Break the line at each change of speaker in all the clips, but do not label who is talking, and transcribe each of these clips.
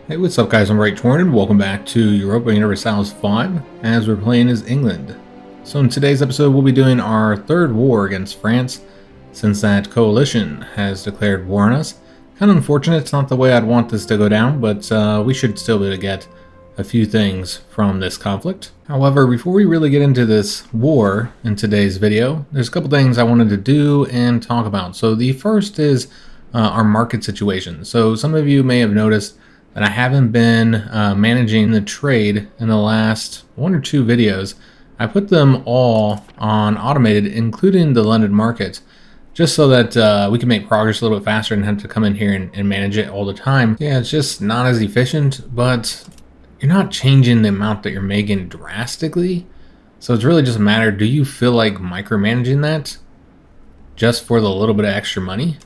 Hey, what's up guys, I'm Praetorian and welcome back to Europa Universalis 5 as we're playing as England. So in today's episode we'll be doing our third war against France since that coalition has declared war on us. Kind of unfortunate, it's not the way I'd want this to go down, but we should still be able to get a few things from this conflict. However, before we really get into this war in today's video, there's a couple things I wanted to do and talk about. So the first is our market situation. So some of you may have noticed that I haven't been managing the trade in the last one or two videos. I put them all on automated, including the London market, just so that we can make progress a little bit faster and have to come in here and manage it all the time. Yeah, it's just not as efficient, but you're not changing the amount that you're making drastically. So it's really just a matter, do you feel like micromanaging that just for the little bit of extra money?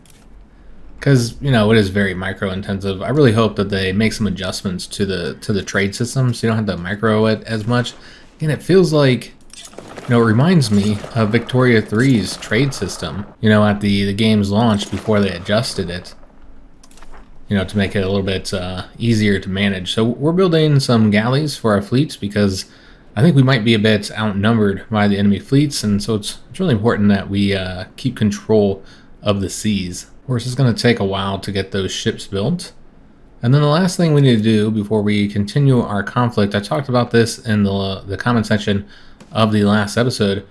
Because, you know, it is very micro intensive. I really hope that they make some adjustments to the trade system so you don't have to micro it as much. And it feels like, you know, it reminds me of Victoria 3's trade system, you know, at the game's launch before they adjusted it, you know, to make it a little bit easier to manage. So we're building some galleys for our fleets because I think we might be a bit outnumbered by the enemy fleets. And so it's really important that we keep control of the seas. Of course, it's going to take a while to get those ships built. And then the last thing we need to do before we continue our conflict, I talked about this in the comment section of the last episode.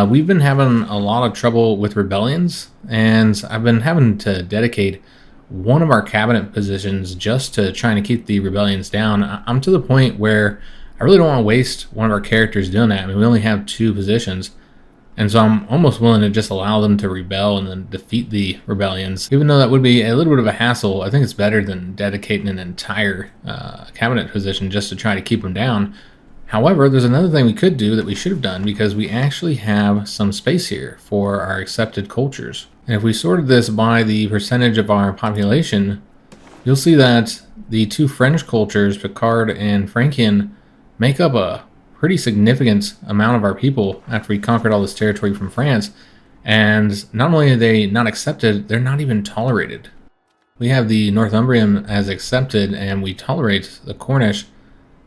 We've been having a lot of trouble with rebellions, and I've been having to dedicate one of our cabinet positions just to trying to keep the rebellions down. I'm to the point where I really don't want to waste one of our characters doing that. I mean, we only have 2 positions. And so I'm almost willing to just allow them to rebel and then defeat the rebellions. Even though that would be a little bit of a hassle, I think it's better than dedicating an entire cabinet position just to try to keep them down. However, there's another thing we could do that we should have done because we actually have some space here for our accepted cultures. And if we sorted this by the percentage of our population, you'll see that the 2 French cultures, Picard and Frankian, make up a pretty significant amount of our people after we conquered all this territory from France. And not only are they not accepted, they're not even tolerated. We have the Northumbrian as accepted, and we tolerate the Cornish,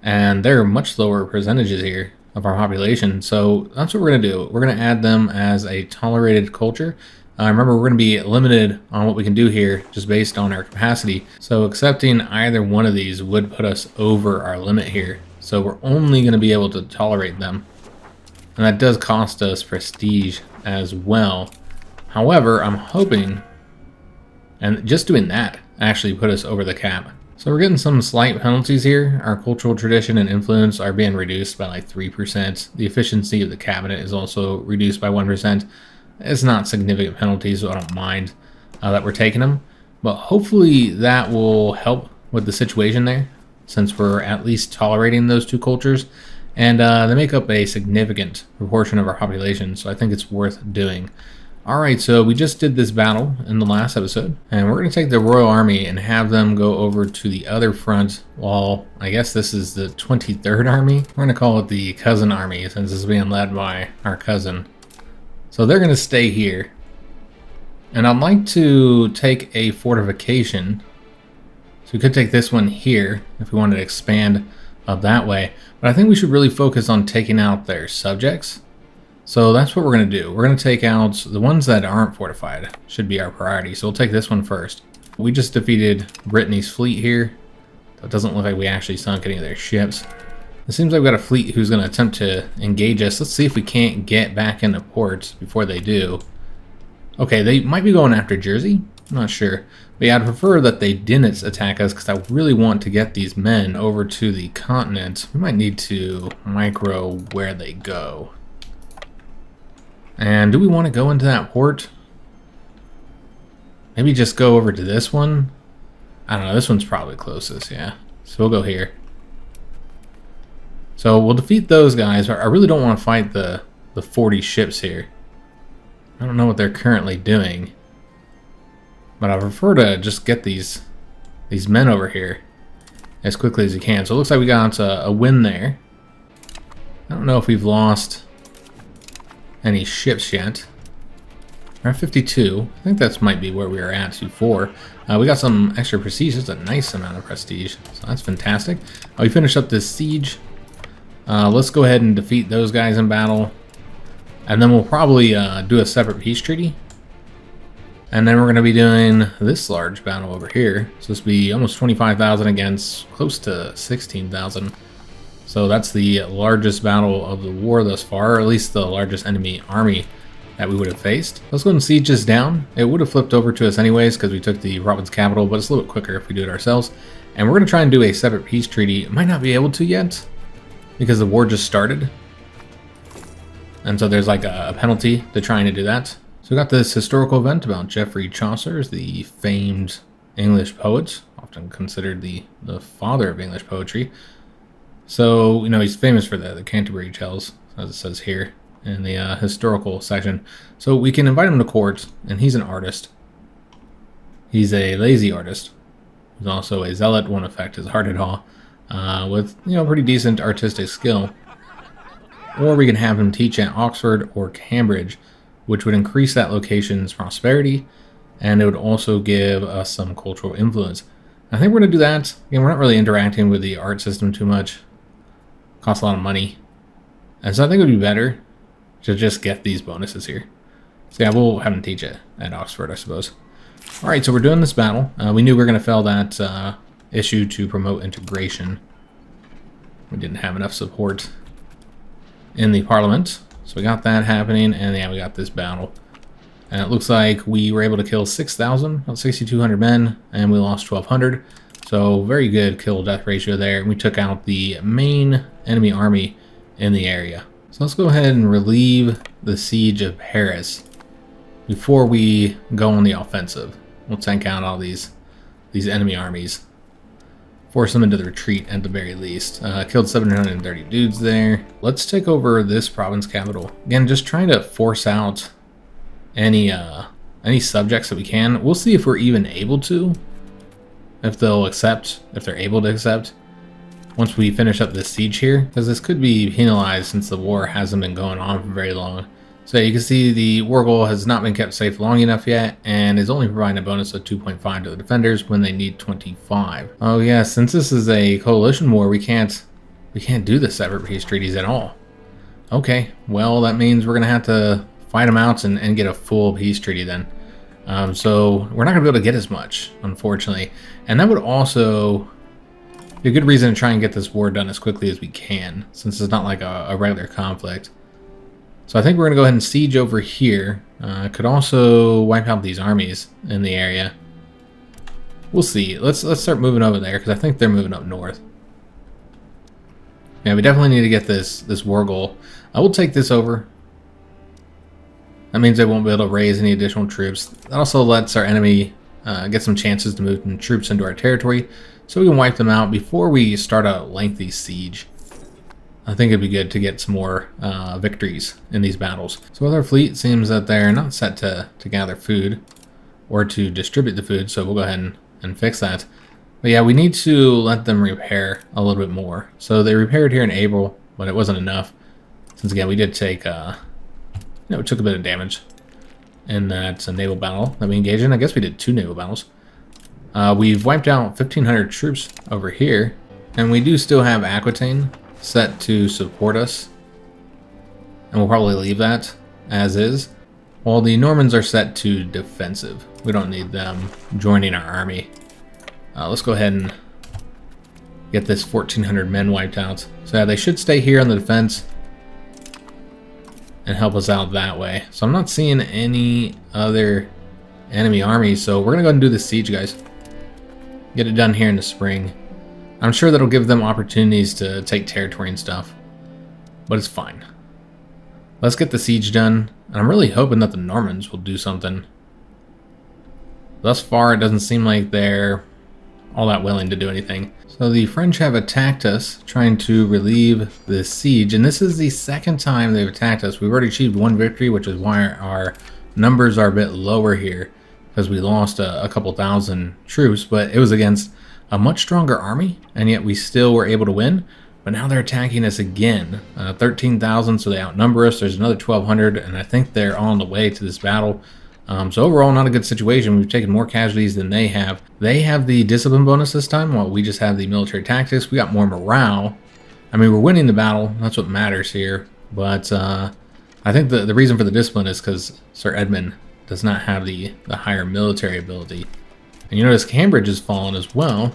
and they're much lower percentages here of our population. So that's what we're going to do. We're going to add them as a tolerated culture. Remember, we're going to be limited on what we can do here just based on our capacity. So accepting either one of these would put us over our limit here. So we're only going to be able to tolerate them. And that does cost us prestige as well. However, I'm hoping, and just doing that actually put us over the cap. So we're getting some slight penalties here. Our cultural tradition and influence are being reduced by like 3%. The efficiency of the cabinet is also reduced by 1%. It's not significant penalties, so I don't mind that we're taking them. But hopefully that will help with the situation there, since we're at least tolerating those 2 cultures. And they make up a significant proportion of our population, so I think it's worth doing. Alright, so we just did this battle in the last episode, and we're going to take the Royal Army and have them go over to the other front, while I guess this is the 23rd Army. We're going to call it the Cousin Army, since it's being led by our cousin. So they're going to stay here. And I'd like to take a fortification. So we could take this one here if we wanted to expand up that way. But I think we should really focus on taking out their subjects. So that's what we're going to do. We're going to take out the ones that aren't fortified. Should be our priority. So we'll take this one first. We just defeated Brittany's fleet here. It doesn't look like we actually sunk any of their ships. It seems like we've got a fleet who's going to attempt to engage us. Let's see if we can't get back into port before they do. Okay, they might be going after Jersey. I'm not sure. But yeah, I'd prefer that they didn't attack us because I really want to get these men over to the continent. We might need to micro where they go. And do we want to go into that port? Maybe just go over to this one? I don't know, this one's probably closest, yeah. So we'll go here. So we'll defeat those guys. I really don't want to fight the 40 ships here. I don't know what they're currently doing. But I prefer to just get these men over here as quickly as you can. So it looks like we got a win there. I don't know if we've lost any ships yet. We're at 52. I think that might be where we were at before. We got some extra prestige. That's a nice amount of prestige. So that's fantastic. We finished up this siege. Let's go ahead and defeat those guys in battle. And then we'll probably do a separate peace treaty. And then we're going to be doing this large battle over here. So this will be almost 25,000 against close to 16,000. So that's the largest battle of the war thus far, or at least the largest enemy army that we would have faced. Let's go and siege this down. It would have flipped over to us anyways because we took the province capital, but it's a little bit quicker if we do it ourselves. And we're going to try and do a separate peace treaty. Might not be able to yet because the war just started. And so there's like a penalty to trying to do that. So we got this historical event about Geoffrey Chaucer, the famed English poet, often considered the father of English poetry. So, you know, he's famous for the Canterbury Tales, as it says here in the historical section. So we can invite him to court, and he's an artist. He's a lazy artist. He's also a zealot, won't affect his heart at all, with, you know, pretty decent artistic skill. Or we can have him teach at Oxford or Cambridge, which would increase that location's prosperity, and it would also give us some cultural influence. I think we're going to do that. Again, we're not really interacting with the art system too much. Costs a lot of money. And so I think it would be better to just get these bonuses here. So yeah, we'll have him teach it at Oxford, I suppose. Alright, so we're doing this battle. We knew we were going to fail that issue to promote integration. We didn't have enough support in the parliament. So we got that happening, and yeah, we got this battle. And it looks like we were able to kill 6,000, about 6,200 men, and we lost 1,200. So very good kill-death ratio there. And we took out the main enemy army in the area. So let's go ahead and relieve the siege of Paris before we go on the offensive. We'll tank out all these enemy armies. Force them into the retreat at the very least. Killed 730 dudes there. Let's take over this province capital. Again, just trying to force out any subjects that we can. We'll see if we're even able to. If they'll accept, if they're able to accept. Once we finish up this siege here. Because this could be penalized since the war hasn't been going on for very long. So you can see the war goal has not been kept safe long enough yet, and is only providing a bonus of 2.5 to the defenders when they need 25. Oh yeah, since this is a coalition war, we can't do the separate peace treaties at all. Okay, well that means we're gonna have to fight them out and get a full peace treaty then. So we're not gonna be able to get as much, unfortunately, and that would also be a good reason to try and get this war done as quickly as we can, since it's not like a regular conflict. So I think we're going to go ahead and siege over here. Could also wipe out these armies in the area. We'll see. Let's start moving over there, because I think they're moving up north. Yeah, we definitely need to get this war goal. I will take this over. That means they won't be able to raise any additional troops. That also lets our enemy get some chances to move some troops into our territory, so we can wipe them out before we start a lengthy siege. I think it'd be good to get some more victories in these battles. So with our fleet, it seems that they're not set to gather food or to distribute the food, so we'll go ahead and fix that. But yeah, we need to let them repair a little bit more. So they repaired here in April, but it wasn't enough. Since again, we did take, we took a bit of damage in that naval battle that we engaged in. I guess we did 2 naval battles. We've wiped out 1,500 troops over here, and we do still have Aquitaine set to support us, and we'll probably leave that as is, while the Normans are set to defensive. We don't need them joining our army. Let's go ahead and get this 1,400 men wiped out. So yeah, they should stay here on the defense and help us out that way. So I'm not seeing any other enemy armies, so we're gonna go ahead and do the siege, guys. Get it done here in the spring. I'm sure that'll give them opportunities to take territory and stuff, but it's fine. Let's get the siege done, and I'm really hoping that the Normans will do something. Thus far, it doesn't seem like they're all that willing to do anything. So the French have attacked us, trying to relieve the siege, and this is the second time they've attacked us. We've already achieved 1 victory, which is why our numbers are a bit lower here, because we lost a couple thousand troops, but it was against a much stronger army, and yet we still were able to win. But now they're attacking us again. 13,000, so they outnumber us. There's another 1,200, and I think they're on the way to this battle. So overall, not a good situation. We've taken more casualties than they have. They have the discipline bonus this time, while we just have the military tactics. We got more morale. I mean, we're winning the battle. That's what matters here. But I think the reason for the discipline is because Sir Edmund does not have the higher military ability. And you notice Cambridge has fallen as well.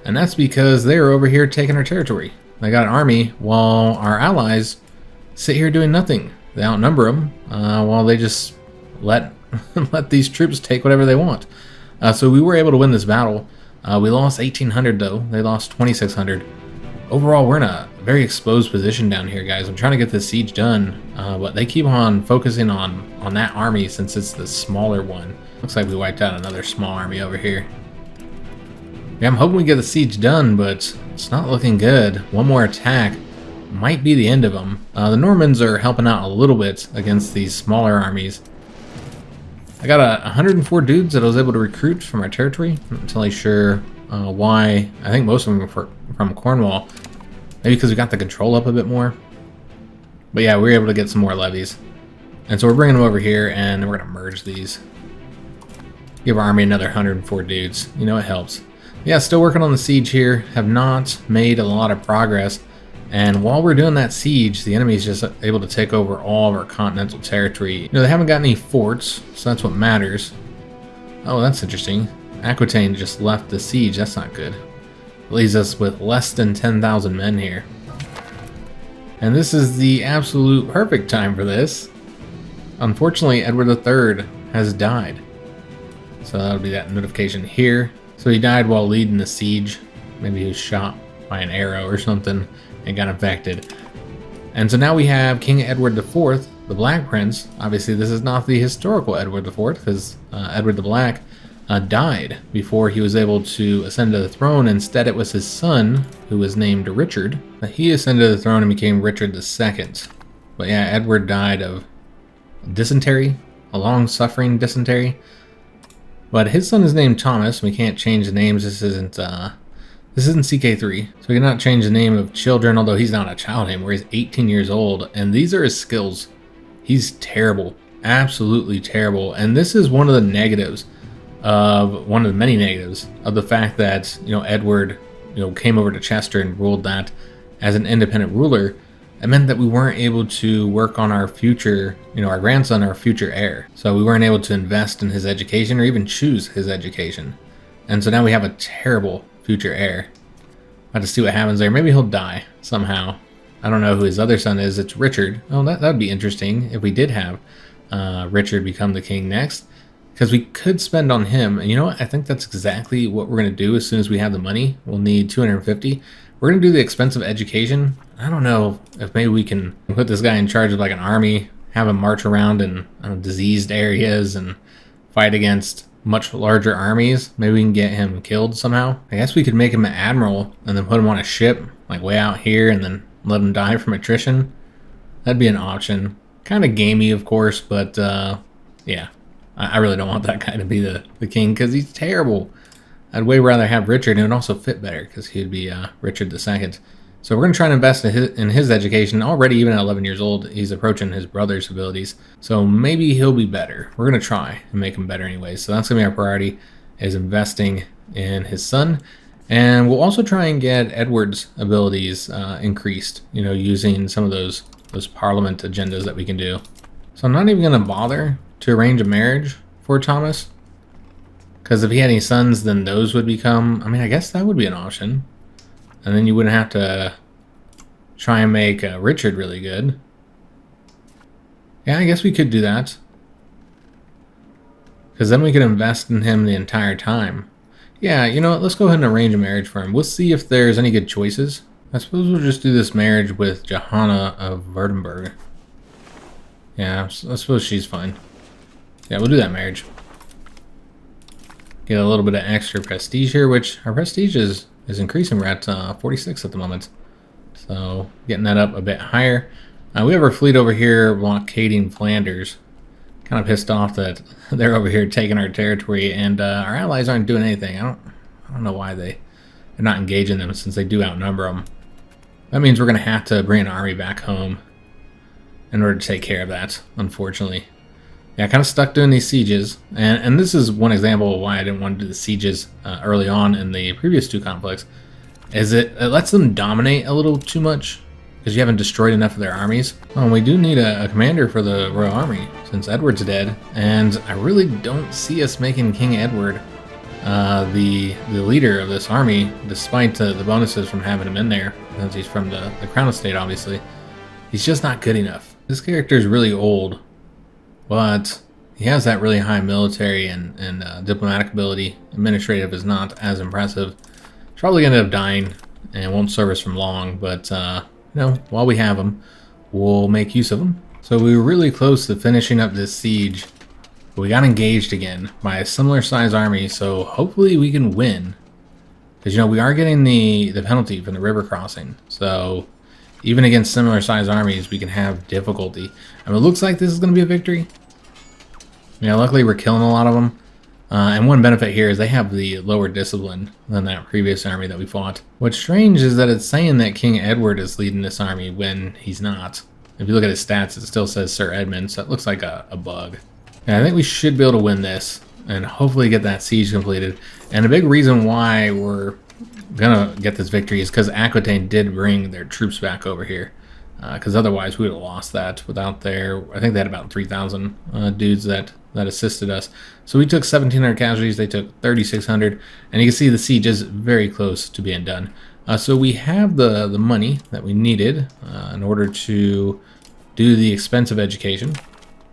And that's because they're over here taking our territory. They got an army while our allies sit here doing nothing. They outnumber them while they just let these troops take whatever they want. So we were able to win this battle. We lost 1,800 though. They lost 2,600. Overall, we're in a very exposed position down here, guys. I'm trying to get this siege done, but they keep on focusing on that army since it's the smaller one. Looks like we wiped out another small army over here. Yeah, I'm hoping we get the siege done, but it's not looking good. One more attack might be the end of them. The Normans are helping out a little bit against these smaller armies. I got 104 dudes that I was able to recruit from our territory. I'm not entirely sure why. I think most of them are from Cornwall. Maybe because we got the control up a bit more. But yeah, we were able to get some more levies. And so we're bringing them over here, and then we're going to merge these. Give our army another 104 dudes. You know, it helps. Yeah, still working on the siege here. Have not made a lot of progress. And while we're doing that siege, the enemy is just able to take over all of our continental territory. You know, they haven't got any forts, so that's what matters. Oh, that's interesting. Aquitaine just left the siege. That's not good. It leaves us with less than 10,000 men here. And this is the absolute perfect time for this. Unfortunately, Edward III has died. So that'll be that notification here. So he died while leading the siege. Maybe he was shot by an arrow or something and got infected. And so now we have King Edward IV, the Black Prince. Obviously, this is not the historical Edward IV because Edward the Black died before he was able to ascend to the throne. Instead, it was his son, who was named Richard. He ascended to the throne and became Richard II. But yeah, Edward died of dysentery, a long-suffering dysentery. But his son is named Thomas. We can't change the names. This isn't CK3, so we cannot change the name of children, although he's not a child anymore. He's 18 years old, and these are his skills. He's terrible, absolutely terrible. And this is one of the negatives one of the many negatives of the fact that, you know, Edward, you know, came over to Chester and ruled that as an independent ruler. It meant that we weren't able to work on our future, you know, our grandson, our future heir. So we weren't able to invest in his education or even choose his education. And so now we have a terrible future heir. I'll have to see what happens there. Maybe he'll die somehow. I don't know who his other son is. It's Richard. Oh, that would be interesting if we did have Richard become the king next. Because we could spend on him. And you know what? I think that's exactly what we're going to do as soon as we have the money. We'll need 250. We're going to do the expensive education. I don't know if maybe we can put this guy in charge of like an army, have him march around in diseased areas and fight against much larger armies. Maybe we can get him killed somehow. I guess we could make him an admiral and then put him on a ship like way out here and then let him die from attrition. That'd be an option. Kind of gamey, of course, but yeah. I really don't want that guy to be the king because he's terrible. I'd way rather have Richard, and it would also fit better because he'd be Richard II. So we're going to try and invest in his education. Already, even at 11 years old, he's approaching his brother's abilities. So maybe he'll be better. We're going to try and make him better anyway. So that's going to be our priority, is investing in his son. And we'll also try and get Edward's abilities increased, you know, using some of those parliament agendas that we can do. So I'm not even going to bother to arrange a marriage for Thomas, because if he had any sons, then those would become, I mean, I guess that would be an option, and then you wouldn't have to try and make Richard really good. Yeah, I guess we could do that, because then we could invest in him the entire time. Yeah, you know what, let's go ahead and arrange a marriage for him. We'll see if there's any good choices. I suppose we'll just do this marriage with Johanna of Württemberg. Yeah, I suppose she's fine. Yeah, we'll do that marriage. Get a little bit of extra prestige here, which our prestige is increasing. We're at 46 at the moment. So getting that up a bit higher. We have our fleet over here blockading Flanders. Kind of pissed off that they're over here taking our territory and our allies aren't doing anything. I don't know why they're not engaging them since they do outnumber them. That means we're going to have to bring an army back home in order to take care of that, unfortunately. Yeah, kind of stuck doing these sieges, and this is one example of why I didn't want to do the sieges early on in the previous two conflicts, is it lets them dominate a little too much, because you haven't destroyed enough of their armies. Well, we do need a commander for the Royal Army, since Edward's dead, and I really don't see us making King Edward the leader of this army, despite the bonuses from having him in there, since he's from the Crown Estate, obviously. He's just not good enough. This character is really old, but he has that really high military and diplomatic ability. Administrative is not as impressive. He's probably going to end up dying and won't serve us from long, but you know, while we have him, we'll make use of him. So we were really close to finishing up this siege, but we got engaged again by a similar size army, so hopefully we can win. Because, you know, we are getting the penalty from the river crossing, so even against similar size armies, we can have difficulty. I mean, it looks like this is going to be a victory. You know, luckily we're killing a lot of them. And one benefit here is they have the lower discipline than that previous army that we fought. What's strange is that it's saying that King Edward is leading this army when he's not. If you look at his stats, it still says Sir Edmund, so it looks like a bug. And I think we should be able to win this and hopefully get that siege completed. And a big reason why we're gonna get this victory is because Aquitaine did bring their troops back over here, because otherwise we would have lost that without their, I think they had about 3,000 dudes that assisted us. So we took 1,700 casualties, they took 3,600, and you can see the siege is very close to being done. So we have the money that we needed in order to do the expensive education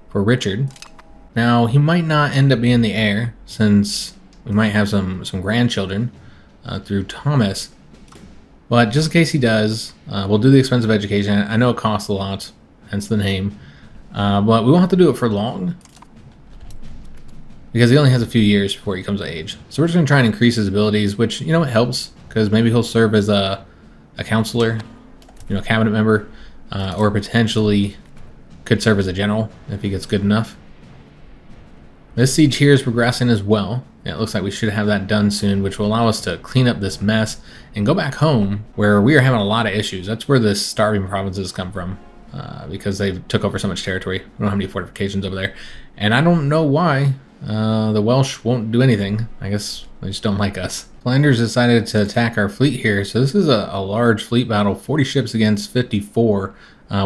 for Richard. Now he might not end up being the heir, since we might have some grandchildren through Thomas, but just in case he does, we'll do the expensive education. I know it costs a lot, hence the name, but we won't have to do it for long because he only has a few years before he comes of age. So we're just going to try and increase his abilities, which, you know, it helps because maybe he'll serve as a counselor, you know, cabinet member, or potentially could serve as a general if he gets good enough. This siege here is progressing as well. It looks like we should have that done soon, which will allow us to clean up this mess and go back home where we are having a lot of issues. That's where the starving provinces come from, because they took over so much territory. We don't have any fortifications over there. And I don't know why the Welsh won't do anything. I guess they just don't like us. Flanders decided to attack our fleet here. So this is a large fleet battle, 40 ships against 54.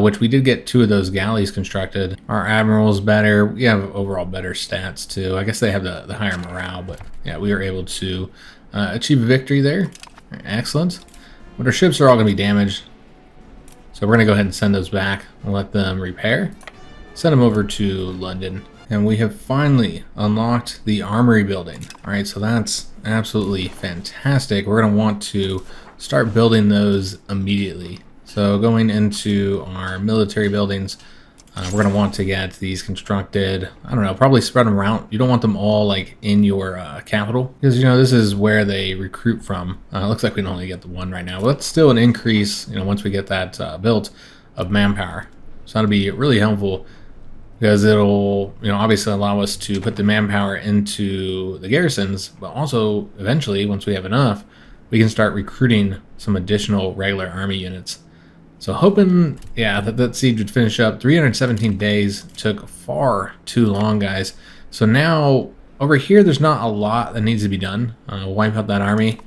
Which we did get 2 of those galleys constructed. Our admiral's better. We have overall better stats too. I guess they have the higher morale, but yeah, we were able to achieve a victory there. Excellent. But our ships are all going to be damaged, so we're going to go ahead and send those back and let them repair. Send them over to London. And we have finally unlocked the armory building. All right, so that's absolutely fantastic. We're going to want to start building those immediately. So going into our military buildings, we're going to want to get these constructed. I don't know, probably spread them around. You don't want them all like in your capital, because, you know, this is where they recruit from. It looks like we can only get the one right now, but that's still an increase, you know, once we get that built, of manpower. So that'll be really helpful, because it'll, you know, obviously allow us to put the manpower into the garrisons, but also eventually, once we have enough, we can start recruiting some additional regular army units. So hoping, yeah, that siege would finish up. 317 days took far too long, guys. So now over here, there's not a lot that needs to be done. We'll wipe out that army,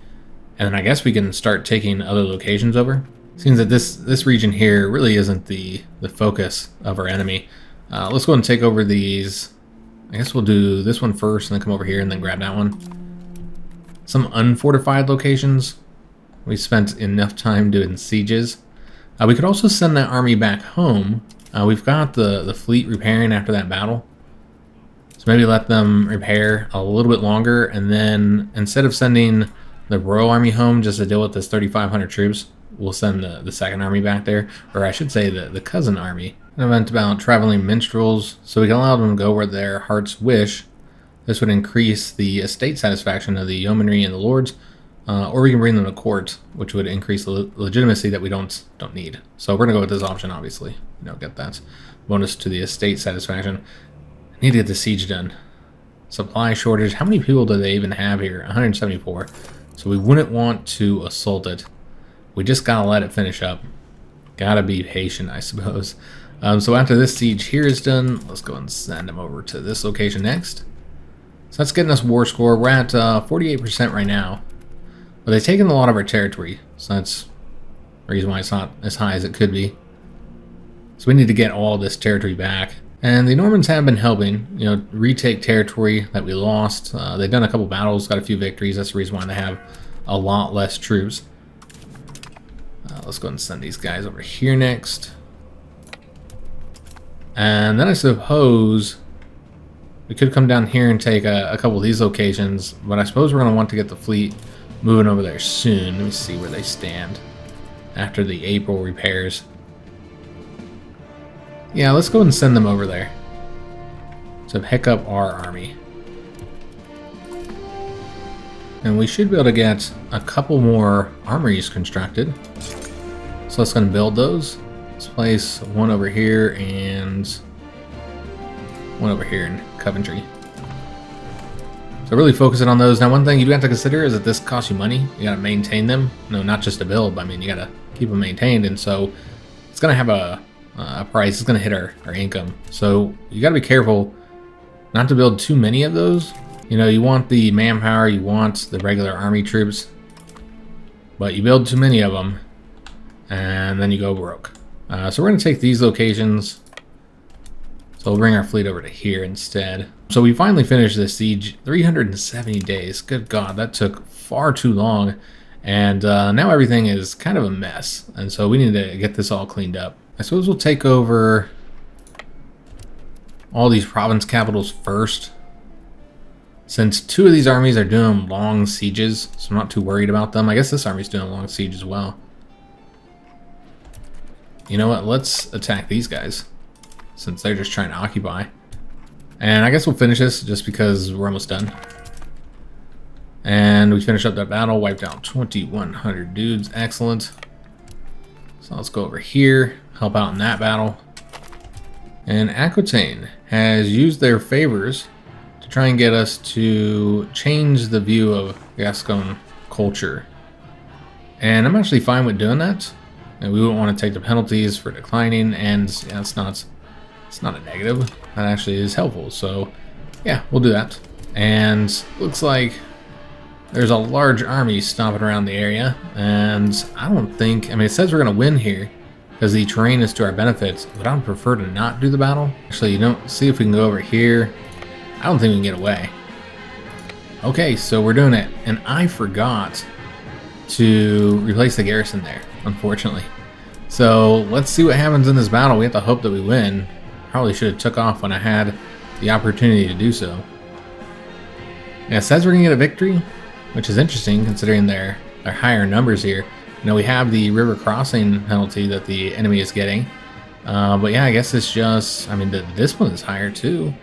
and then I guess we can start taking other locations over. Seems that this region here really isn't the focus of our enemy. Let's go and take over these. I guess we'll do this one first, and then come over here and then grab that one. Some unfortified locations. We spent enough time doing sieges. We could also send that army back home. We've got the fleet repairing after that battle. So maybe let them repair a little bit longer, and then instead of sending the Royal Army home just to deal with this 3,500 troops, we'll send the second army back there, or I should say the cousin army. An event about traveling minstrels, so we can allow them to go where their hearts wish. This would increase the estate satisfaction of the yeomanry and the lords. Or we can bring them to court, which would increase the legitimacy that we don't need. So we're gonna go with this option, obviously. You know, get that bonus to the estate satisfaction. I need to get the siege done. Supply shortage. How many people do they even have here? 174. So we wouldn't want to assault it. We just gotta let it finish up. Gotta be patient, I suppose. So after this siege here is done, let's go and send them over to this location next. So that's getting us war score. We're at 48% right now. But they've taken a lot of our territory, so that's the reason why it's not as high as it could be. So we need to get all this territory back. And the Normans have been helping, retake territory that we lost. They've done a couple battles, got a few victories. That's the reason why they have a lot less troops. Let's go and send these guys over here next. And then I suppose we could come down here and take a couple of these locations, but I suppose we're going to want to get the fleet moving over there soon. Let me see where they stand after the April repairs. Yeah, let's go and send them over there to pick up our army. And we should be able to get a couple more armories constructed. So let's go and build those. Let's place one over here and one over here in Coventry. So really focusing on those. Now one thing you do have to consider is that this costs you money. You gotta maintain them. No, not just to build, but I mean you gotta keep them maintained, and so it's gonna have a price. It's gonna hit our income. So you gotta be careful not to build too many of those. You want the manpower, you want the regular army troops, but you build too many of them and then you go broke. So we're gonna take these locations. So we'll bring our fleet over to here instead. So we finally finished this siege. 370 days. Good God, that took far too long. And now everything is kind of a mess. And so we need to get this all cleaned up. I suppose we'll take over all these province capitals first, since two of these armies are doing long sieges, so I'm not too worried about them. I guess this army's doing a long siege as well. You know what? Let's attack these guys, since they're just trying to occupy. And I guess we'll finish this just because we're almost done. And we finished up that battle, wiped out 2,100 dudes. Excellent. So let's go over here, help out in that battle. And Aquitaine has used their favors to try and get us to change the view of Gascon culture. And I'm actually fine with doing that. And we wouldn't want to take the penalties for declining, and yeah, it's not a negative. That actually is helpful. So yeah, we'll do that. And looks like there's a large army stomping around the area, and I don't think, I mean, it says we're going to win here because the terrain is to our benefit, but I would prefer to not do the battle. Actually, see if we can go over here. I don't think we can get away. Okay, so we're doing it, and I forgot to replace the garrison there, unfortunately. So let's see what happens in this battle. We have to hope that we win. Probably should have took off when I had the opportunity to do so. Yeah, it says we're gonna get a victory, which is interesting considering their higher numbers here. We have the river crossing penalty that the enemy is getting. But yeah, I guess it's just, I mean, this one is higher too.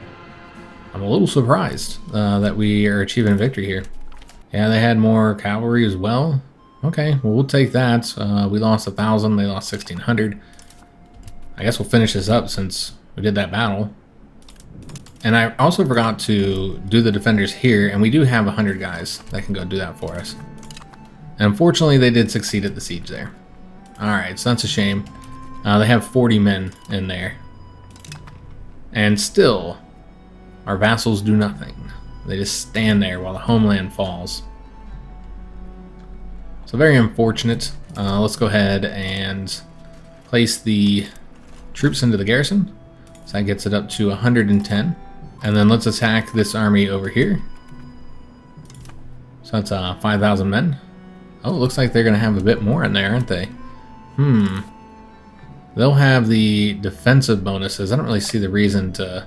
I'm a little surprised that we are achieving a victory here. Yeah, they had more cavalry as well. Okay, well, we'll take that. We lost 1,000, they lost 1,600. I guess we'll finish this up since we did that battle. And I also forgot to do the defenders here, and we do have 100 guys that can go do that for us. And unfortunately, they did succeed at the siege there. Alright, so that's a shame. They have 40 men in there. And still, our vassals do nothing. They just stand there while the homeland falls. So very unfortunate. Let's go ahead and place the troops into the garrison. So that gets it up to 110. And then let's attack this army over here. So that's 5,000 men. Oh, it looks like they're going to have a bit more in there, aren't they? They'll have the defensive bonuses. I don't really see the reason to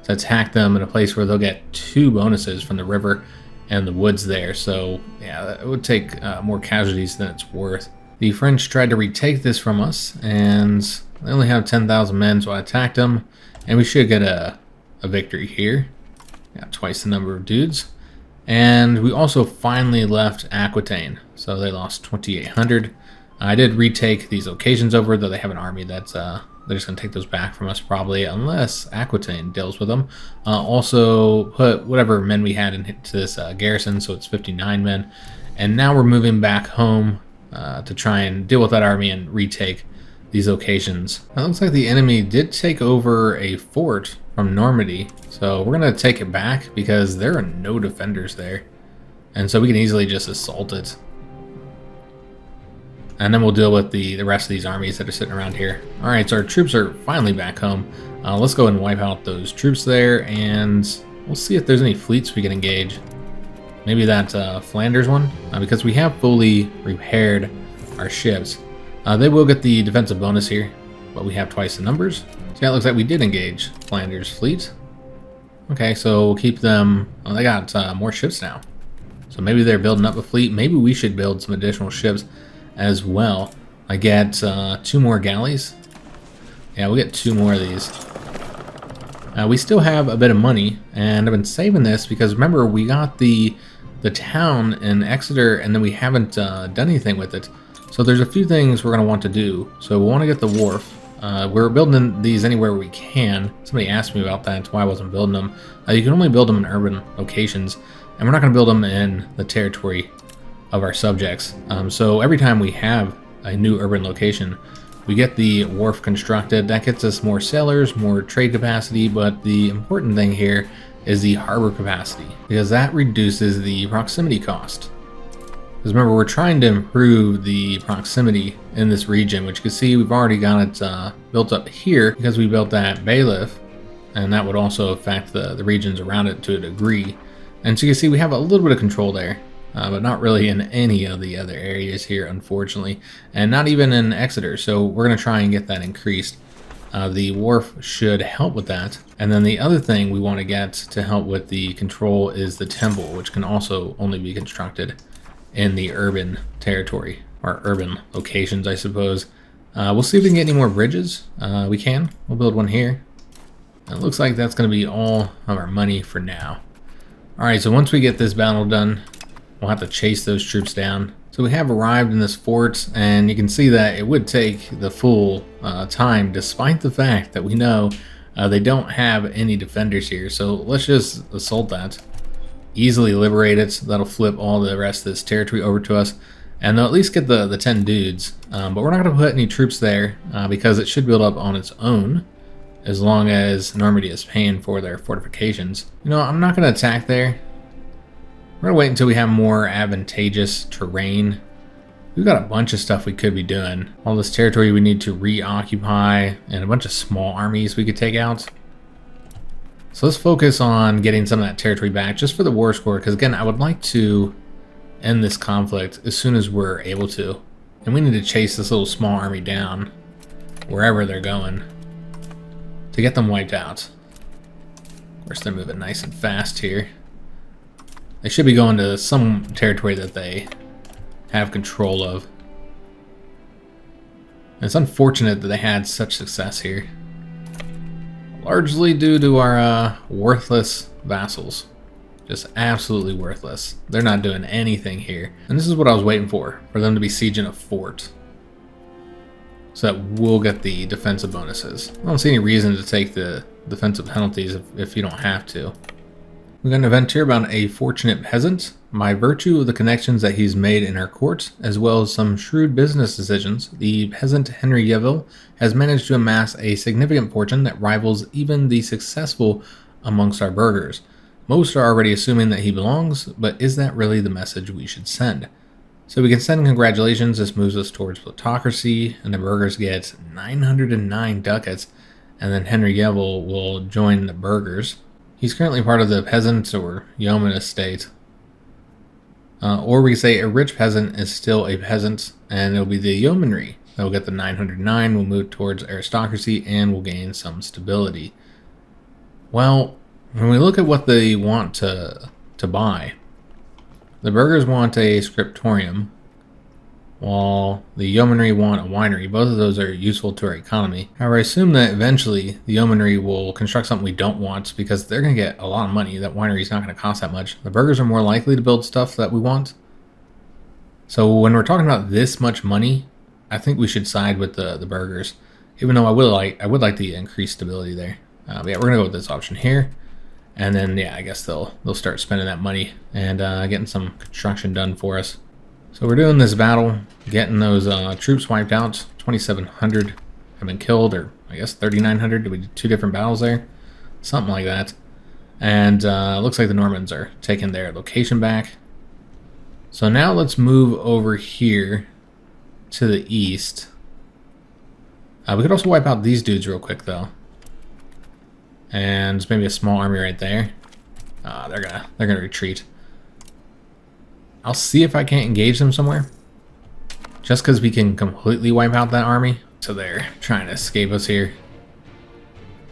attack them in a place where they'll get 2 bonuses from the river and the woods there. So yeah, it would take more casualties than it's worth. The French tried to retake this from us, and they only have 10,000 men, so I attacked them, and we should get a victory here. Got twice the number of dudes. And we also finally left Aquitaine, so they lost 2,800. I did retake these locations over, though they have an army that's they're just going to take those back from us probably, unless Aquitaine deals with them. Also put whatever men we had into this garrison, so it's 59 men. And now we're moving back home to try and deal with that army and retake these locations. It looks like the enemy did take over a fort from Normandy, so we're gonna take it back because there are no defenders there, and so we can easily just assault it. And then we'll deal with the rest of these armies that are sitting around here. All right, so our troops are finally back home. Let's go and wipe out those troops there, and we'll see if there's any fleets we can engage. Maybe that Flanders one, because we have fully repaired our ships. They will get the defensive bonus here, but we have twice the numbers. So yeah, it looks like we did engage Flanders fleet. Okay, so we'll keep them. Oh, they got more ships now. So maybe they're building up a fleet. Maybe we should build some additional ships as well. I get 2 more galleys. Yeah, we'll get 2 more of these. We still have a bit of money, and I've been saving this because remember we got the town in Exeter, and then we haven't done anything with it. So there's a few things we're going to want to do. So we want to get the wharf. We're building these anywhere we can. Somebody asked me about that, why I wasn't building them. You can only build them in urban locations, and we're not going to build them in the territory of our subjects. So every time we have a new urban location, we get the wharf constructed. That gets us more sailors, more trade capacity, but the important thing here is the harbor capacity, because that reduces the proximity cost. Because remember, we're trying to improve the proximity in this region, which you can see we've already got it built up here because we built that bailiff, and that would also affect the regions around it to a degree. And so you can see we have a little bit of control there, but not really in any of the other areas here, unfortunately, and not even in Exeter. So we're going to try and get that increased. The wharf should help with that. And then the other thing we want to get to help with the control is the temple, which can also only be constructed in the urban territory, or urban locations, I suppose. We'll see if we can get any more bridges. We can. We'll build one here. It looks like that's going to be all of our money for now. Alright, so once we get this battle done, we'll have to chase those troops down. So we have arrived in this fort, and you can see that it would take the full time, despite the fact that we know they don't have any defenders here. So let's just assault that. Easily liberate it. That'll flip all the rest of this territory over to us, and they'll at least get the 10 dudes. But we're not going to put any troops there because it should build up on its own as long as Normandy is paying for their fortifications. You know, I'm not going to attack there. We're going to wait until we have more advantageous terrain. We've got a bunch of stuff we could be doing. All this territory we need to reoccupy, and a bunch of small armies we could take out. So let's focus on getting some of that territory back just for the war score, because again, I would like to end this conflict as soon as we're able to. And we need to chase this little small army down wherever they're going to get them wiped out. Of course, they're moving nice and fast here. They should be going to some territory that they have control of. And it's unfortunate that they had such success here. Largely due to our worthless vassals. Just absolutely worthless. They're not doing anything here. And this is what I was waiting for them to be sieging a fort. So that we'll get the defensive bonuses. I don't see any reason to take the defensive penalties if you don't have to. We've got an event here about a fortunate peasant. By virtue of the connections that he's made in our court, as well as some shrewd business decisions, the peasant Henry Yeville has managed to amass a significant fortune that rivals even the successful amongst our burghers. Most are already assuming that he belongs, but is that really the message we should send? So we can send congratulations. This moves us towards plutocracy, and the burghers get 909 ducats, and then Henry Yeville will join the burghers. He's currently part of the peasant or yeoman estate. Or we say a rich peasant is still a peasant, and it'll be the yeomanry that will get the 909, we'll move towards aristocracy, and we'll gain some stability. Well, when we look at what they want to buy, the burghers want a scriptorium, while the yeomanry want a winery. Both of those are useful to our economy. However, I assume that eventually the yeomanry will construct something we don't want because they're going to get a lot of money. That winery is not going to cost that much. The burghers are more likely to build stuff that we want. So when we're talking about this much money, I think we should side with the burghers, even though I would like the increased stability there. But yeah, we're going to go with this option here. And then, yeah, I guess they'll start spending that money and getting some construction done for us. So we're doing this battle, getting those troops wiped out, 2,700 have been killed, or I guess 3,900. Did we do 2 different battles there? Something like that. And looks like the Normans are taking their location back. So now let's move over here to the east. We could also wipe out these dudes real quick, though. And maybe a small army right there. They're gonna retreat. I'll see if I can't engage them somewhere. Just because we can completely wipe out that army. So they're trying to escape us here.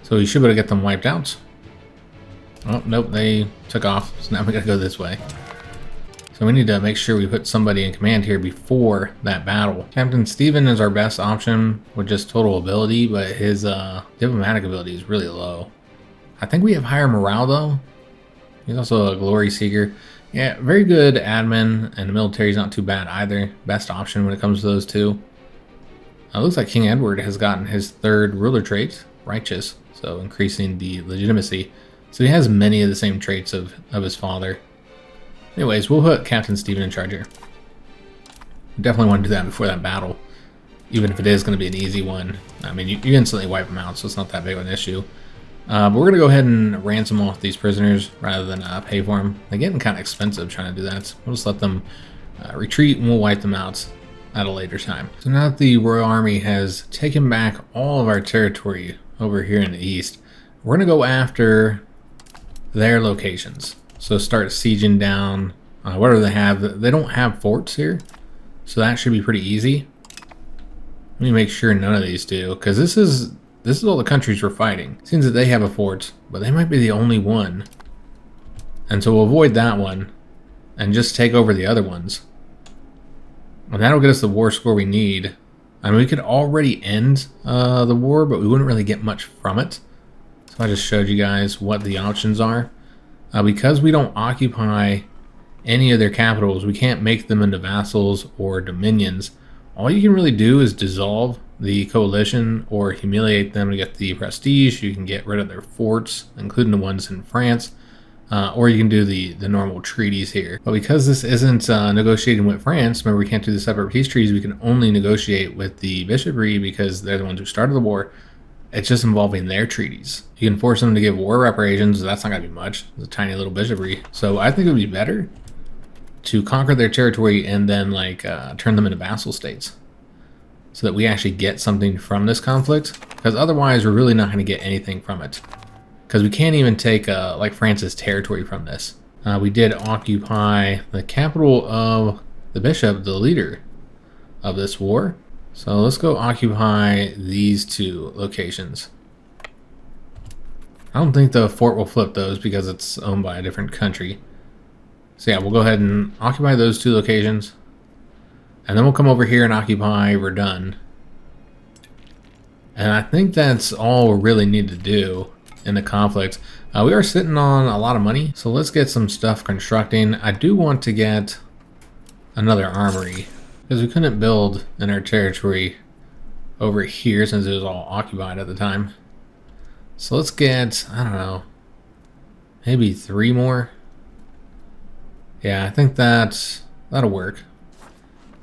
So we should be able to get them wiped out. Oh, nope, they took off. So now we gotta go this way. So we need to make sure we put somebody in command here before that battle. Captain Stephen is our best option with just total ability, but his diplomatic ability is really low. I think we have higher morale, though. He's also a glory seeker. Yeah, very good admin, and the military is not too bad either. Best option when it comes to those two. It looks like King Edward has gotten his 3rd ruler trait, righteous, so increasing the legitimacy. So he has many of the same traits of his father. Anyways, we'll put Captain Stephen in charge here. Definitely want to do that before that battle, even if it is going to be an easy one. I mean, you instantly wipe them out, so it's not that big of an issue. But we're going to go ahead and ransom off these prisoners rather than pay for them. They're getting kind of expensive trying to do that. So we'll just let them retreat and we'll wipe them out at a later time. So now that the Royal Army has taken back all of our territory over here in the east, we're going to go after their locations. So start sieging down whatever they have. They don't have forts here, so that should be pretty easy. Let me make sure none of these do, because this is all the countries we're fighting. It seems that they have a fort, but they might be the only one. And so we'll avoid that one and just take over the other ones. And that'll get us the war score we need. I mean, we could already end the war, but we wouldn't really get much from it. So I just showed you guys what the options are. Because we don't occupy any of their capitals, we can't make them into vassals or dominions. All you can really do is dissolve the coalition or humiliate them to get the prestige. You can get rid of their forts, including the ones in France, or you can do the normal treaties here. But because this isn't negotiating with France, remember we can't do the separate peace treaties, we can only negotiate with the bishopry because they're the ones who started the war. It's just involving their treaties. You can force them to give war reparations. That's not going to be much. It's a tiny little bishopry. So I think it would be better to conquer their territory and then turn them into vassal states so that we actually get something from this conflict. Because otherwise, we're really not going to get anything from it. Because we can't even take like France's territory from this. We did occupy the capital of the bishop, the leader of this war. So let's go occupy these 2 locations. I don't think the fort will flip those because it's owned by a different country. So yeah, we'll go ahead and occupy those 2 locations. And then we'll come over here and occupy Verdun. And I think that's all we really need to do in the conflict. We are sitting on a lot of money, so let's get some stuff constructing. I do want to get another armory, because we couldn't build in our territory over here since it was all occupied at the time. So let's get, I don't know, maybe 3 more. Yeah, I think that'll work.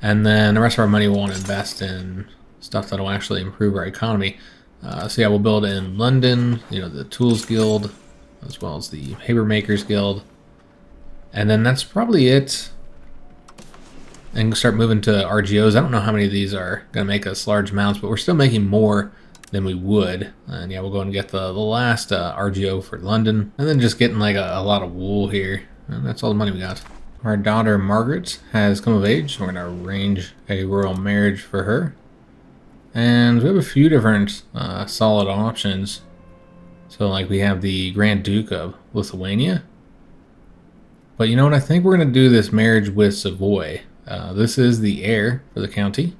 And then the rest of our money we'll want to invest in stuff that'll actually improve our economy. So yeah, we'll build in London, the Tools Guild, as well as the Paper Makers Guild. And then that's probably it. And start moving to RGOs. I don't know how many of these are going to make us large amounts, but we're still making more than we would. And yeah, we'll go and get the last RGO for London. And then just getting like a lot of wool here. And that's all the money we got. Our daughter Margaret has come of age. So we're going to arrange a royal marriage for her. And we have a few different solid options. So like we have the Grand Duke of Lithuania. But you know what? I think we're going to do this marriage with Savoy. This is the heir for the county.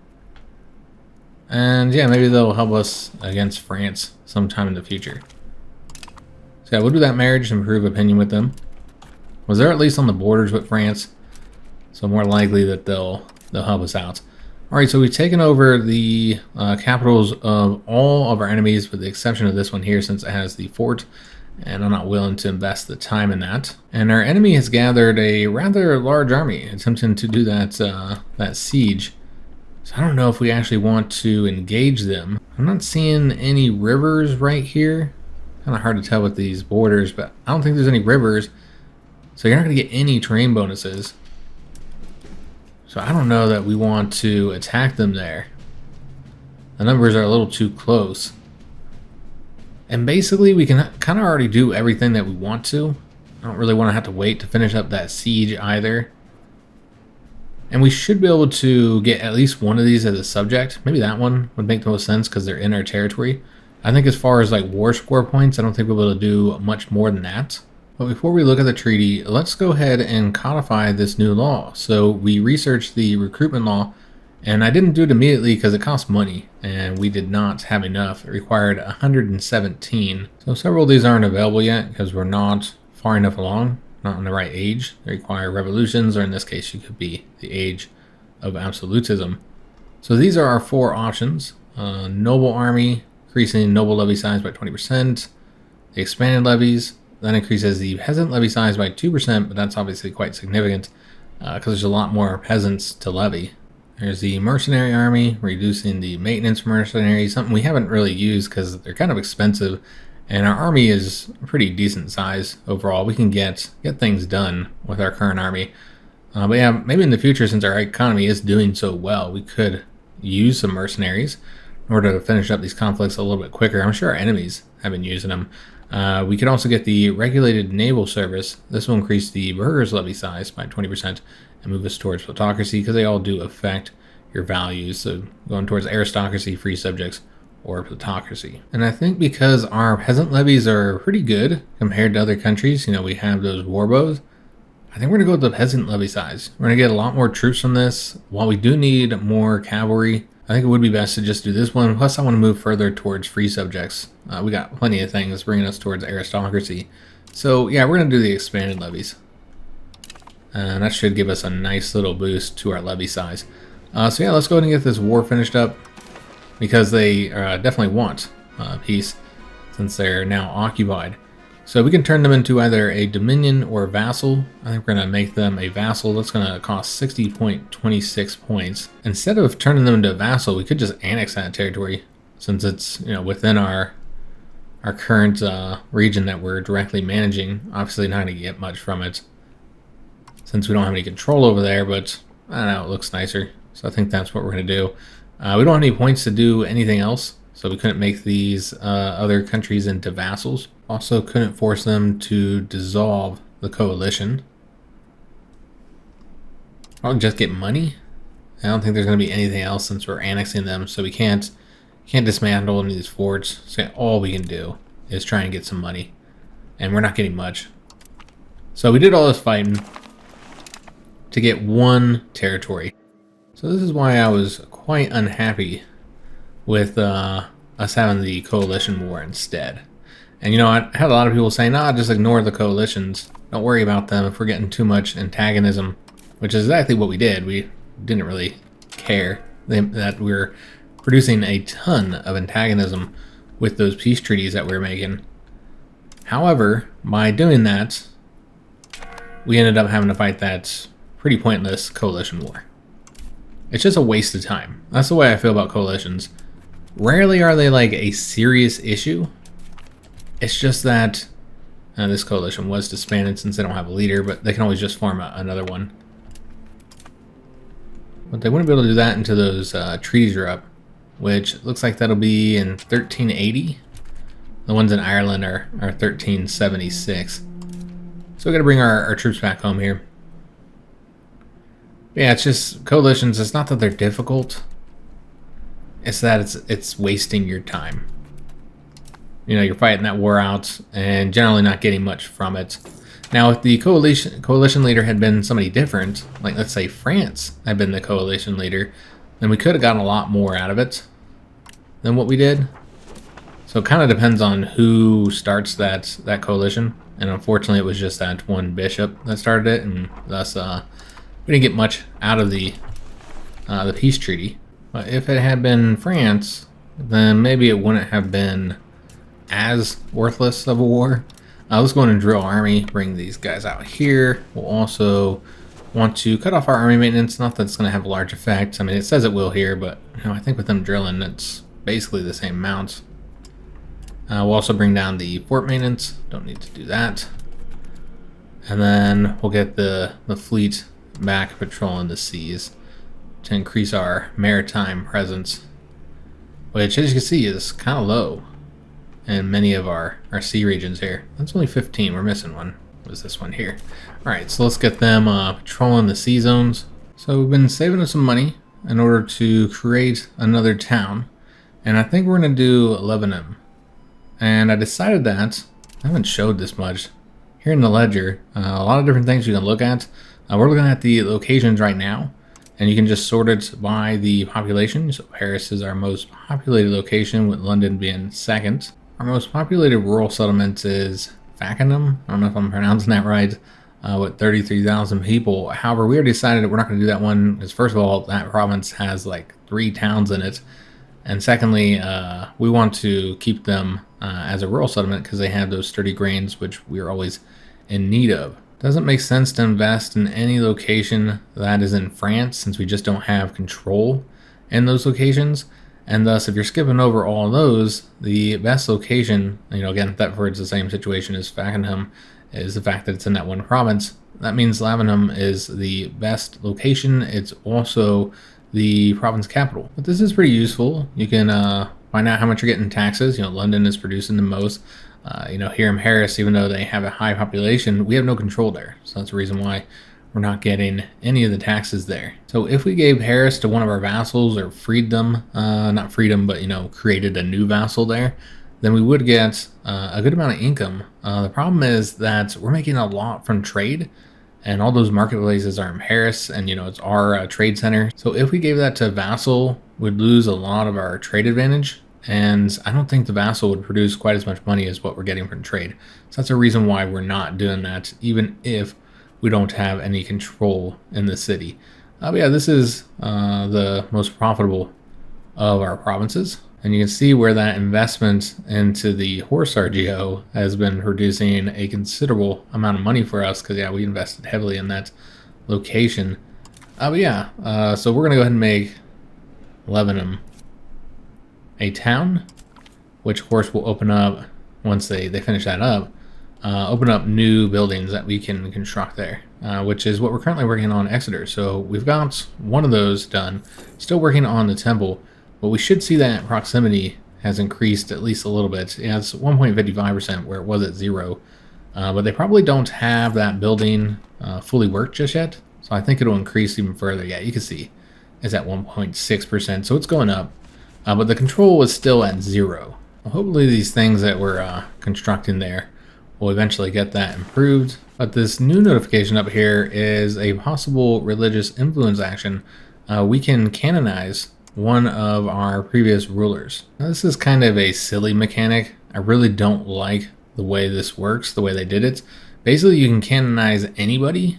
And yeah, maybe they'll help us against France sometime in the future. So yeah, we'll do that marriage and improve opinion with them. Was they're at least on the borders with France, so more likely that they'll help us out. Alright, so we've taken over the capitals of all of our enemies with the exception of this one here since it has the fort. And I'm not willing to invest the time in that. And our enemy has gathered a rather large army attempting to do that siege. So So I don't know if we actually want to engage them. I'm not seeing any rivers right here. Kind of hard to tell with these borders, but I don't think there's any rivers. So you're not going to get any terrain bonuses. So I don't know that we want to attack them there. The numbers are a little too close. And basically we can kind of already do everything that we want to. I don't really want to have to wait to finish up that siege either. And we should be able to get at least one of these as a subject. Maybe that one would make the most sense because they're in our territory. I think as far as like war score points, I don't think we'll be able to do much more than that. But before we look at the treaty, let's go ahead and codify this new law. So we researched the recruitment law, and I didn't do it immediately because it costs money, and we did not have enough. It required 117. So several of these aren't available yet because we're not far enough along, not in the right age. They require revolutions, or in this case, it could be the age of absolutism. So these are our 4 options. Noble army, increasing noble levy size by 20%. The expanded levies, that increases the peasant levy size by 2%, but that's obviously quite significant because there's a lot more peasants to levy. There's the mercenary army, reducing the maintenance mercenaries, something we haven't really used because they're kind of expensive, and our army is a pretty decent size overall. We can get things done with our current army. But yeah, maybe in the future, since our economy is doing so well, we could use some mercenaries in order to finish up these conflicts a little bit quicker. I'm sure our enemies have been using them. We could also get the regulated naval service. This will increase the burghers levy size by 20% and move us towards plutocracy because they all do affect your values. So going towards aristocracy, free subjects, or plutocracy. And I think because our peasant levies are pretty good compared to other countries, we have those war bows, I think we're going to go with the peasant levy size. We're going to get a lot more troops from this. While we do need more cavalry, I think it would be best to just do this one. Plus, I want to move further towards free subjects. We got plenty of things bringing us towards aristocracy. So yeah, we're going to do the expanded levies. And that should give us a nice little boost to our levy size. So yeah, let's go ahead and get this war finished up, because they definitely want peace since they're now occupied. So we can turn them into either a dominion or a vassal. I think we're going to make them a vassal. That's going to cost 60.26 points. Instead of turning them into a vassal, we could just annex that territory, since it's within our current region that we're directly managing. Obviously not going to get much from it since we don't have any control over there, but I don't know, it looks nicer. So I think that's what we're going to do. We don't have any points to do anything else, so we couldn't make these other countries into vassals. Also couldn't force them to dissolve the coalition. Probably just get money. I don't think there's going to be anything else since we're annexing them, so we can't dismantle any of these forts. So all we can do is try and get some money, and we're not getting much. So we did all this fighting to get one territory. So this is why I was quite unhappy with us having the coalition war instead. And I had a lot of people saying, just ignore the coalitions. Don't worry about them if we're getting too much antagonism, which is exactly what we did. We didn't really care that we were producing a ton of antagonism with those peace treaties that we were making. However, by doing that, we ended up having to fight that pretty pointless coalition war. It's just a waste of time. That's the way I feel about coalitions. Rarely are they like a serious issue. It's just that this coalition was disbanded since they don't have a leader, but they can always just form another one. But they wouldn't be able to do that until those treaties are up, which looks like that'll be in 1380. The ones in Ireland are 1376. So we got to bring our troops back home here. Yeah, it's just coalitions. It's not that they're difficult. It's that it's wasting your time. You're fighting that war out and generally not getting much from it. Now, if the coalition leader had been somebody different, like let's say France had been the coalition leader, then we could have gotten a lot more out of it than what we did. So it kind of depends on who starts that coalition. And unfortunately, it was just that one bishop that started it, and thus we didn't get much out of the peace treaty. But if it had been France, then maybe it wouldn't have been as worthless of a war. Let's go in and drill army, bring these guys out here. We'll also want to cut off our army maintenance. Not that it's going to have a large effect. I mean, it says it will here, but I think with them drilling, it's basically the same amount. We'll also bring down the fort maintenance. Don't need to do that. And then we'll get the fleet back patrolling the seas to increase our maritime presence, which, as you can see, is kind of low in many of our sea regions here. That's only 15. We're missing one. Was this one here? All right, so let's get them patrolling the sea zones. So we've been saving us some money in order to create another town, and I think we're going to do Lebanon. And I decided that I haven't showed this much here in the ledger. A lot of different things you can look at. We're looking at the locations right now, and you can just sort it by the population. So Paris is our most populated location, with London being second. Our most populated rural settlement is Fakenham. I don't know if I'm pronouncing that right, with 33,000 people. However, we already decided that we're not going to do that one, because first of all, that province has like 3 towns in it. And secondly, we want to keep them as a rural settlement because they have those sturdy grains, which we're always in need of. Doesn't make sense to invest in any location that is in France, since we just don't have control in those locations. And thus, if you're skipping over all those, the best location, again, Thetford's the same situation as Fakenham, is the fact that it's in that one province. That means Lebanon is the best location. It's also the province capital. But this is pretty useful. You can find out how much you're getting in taxes. London is producing the most. Here in Paris, even though they have a high population, we have no control there. So that's the reason why we're not getting any of the taxes there. So if we gave Paris to one of our vassals, or freed them, not freed them, but created a new vassal there, then we would get a good amount of income. The problem is that we're making a lot from trade, and all those marketplaces are in Paris, and it's our trade center. So if we gave that to a vassal, we'd lose a lot of our trade advantage, and I don't think the vassal would produce quite as much money as what we're getting from trade. So that's a reason why we're not doing that, even if we don't have any control in the city. But yeah, this is the most profitable of our provinces. And you can see where that investment into the horse RGO has been producing a considerable amount of money for us, because yeah, we invested heavily in that location. But yeah, so we're gonna go ahead and make Lebanon a town, which of course will open up, once they finish that up, open up new buildings that we can construct there, which is what we're currently working on Exeter. So we've got one of those done, still working on the temple. But we should see that proximity has increased at least a little bit. Yeah, it's 1.55% where it was at 0. But they probably don't have that building fully worked just yet. So I think it'll increase even further. Yeah, you can see it's at 1.6%. So it's going up. But the control is still at 0. Well, hopefully these things that we're constructing there will eventually get that improved. But this new notification up here is a possible religious influence action. We can canonize one of our previous rulers. Now, this is kind of a silly mechanic. I really don't like the way this works, the way they did it. Basically, you can canonize anybody,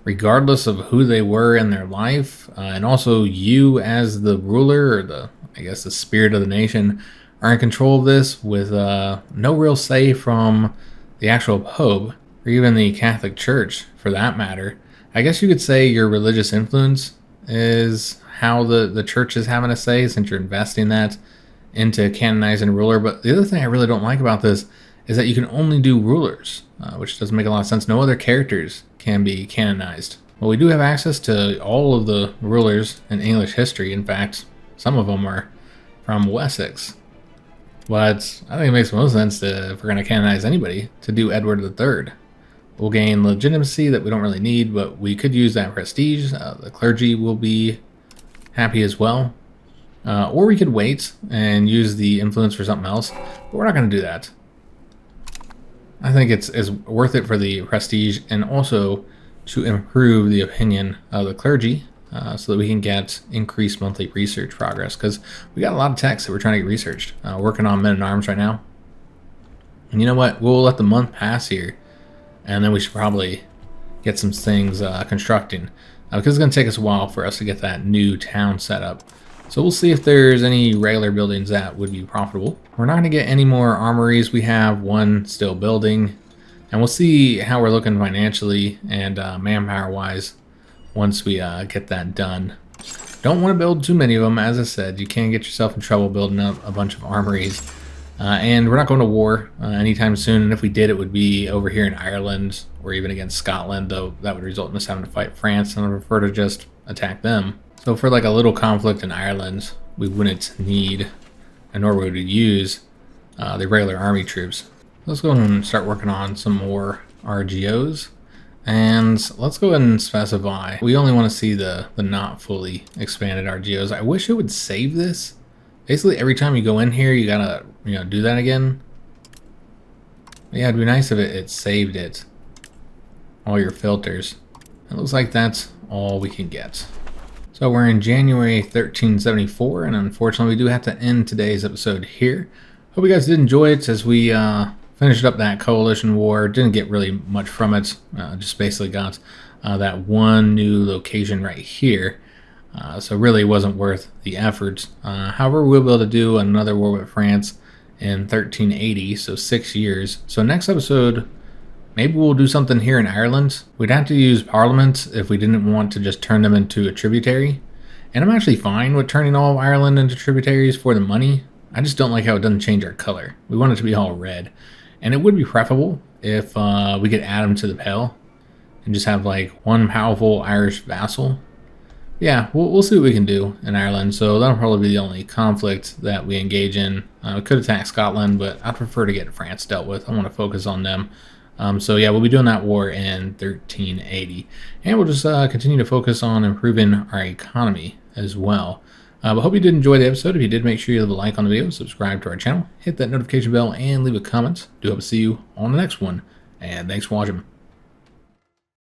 regardless of who they were in their life, and also you as the ruler, or I guess the spirit of the nation, are in control of this, with no real say from the actual Pope, or even the Catholic Church, for that matter. I guess you could say your religious influence is how the church is having a say, since you're investing that into canonizing a ruler. But the other thing I really don't like about this is that you can only do rulers, which doesn't make a lot of sense. No other characters can be canonized. Well, we do have access to all of the rulers in English history. In fact, some of them are from Wessex. But I think it makes most sense if we're going to canonize anybody, to do Edward III. We'll gain legitimacy that we don't really need, but we could use that prestige. The clergy will be happy as well. Or we could wait and use the influence for something else, but we're not going to do that. I think it's worth it for the prestige, and also to improve the opinion of the clergy, so that we can get increased monthly research progress, because we got a lot of texts that we're trying to get researched. Working on men-at-arms right now. And you know what? We'll let the month pass here, and then we should probably get some things constructing, because it's going to take us a while for us to get that new town set up. So we'll see if there's any regular buildings that would be profitable. We're not going to get any more armories. We have one still building, and we'll see how we're looking financially and manpower wise once we get that done. Don't want to build too many of them. As I said, you can get yourself in trouble building up a bunch of armories. And we're not going to war anytime soon, and if we did, it would be over here in Ireland or even against Scotland, though that would result in us having to fight France, and I prefer to just attack them. So for like a little conflict in Ireland, we wouldn't need, nor would we use, the regular army troops. Let's go ahead and start working on some more RGOs, and let's go ahead and specify. We only want to see the not fully expanded RGOs. I wish it would save this. Basically, every time you go in here, you gotta, do that again. But yeah, it'd be nice if it saved it. All your filters. It looks like that's all we can get. So we're in January 1374, and unfortunately, we do have to end today's episode here. Hope you guys did enjoy it as we finished up that coalition war. Didn't get really much from it. Just basically got that one new location right here. So really wasn't worth the effort. However, we'll be able to do another war with France in 1380, so 6 years. So next episode, maybe we'll do something here in Ireland. We'd have to use Parliament if we didn't want to just turn them into a tributary. And I'm actually fine with turning all of Ireland into tributaries for the money. I just don't like how it doesn't change our color. We want it to be all red. And it would be preferable if we could add them to the Pale and just have like one powerful Irish vassal. Yeah, we'll see what we can do in Ireland. So that'll probably be the only conflict that we engage in. We could attack Scotland, but I'd prefer to get France dealt with. I want to focus on them. So yeah, we'll be doing that war in 1380. And we'll just continue to focus on improving our economy as well. But hope you did enjoy the episode. If you did, make sure you leave a like on the video, subscribe to our channel, hit that notification bell, and leave a comment. Do hope to see you on the next one. And thanks for watching.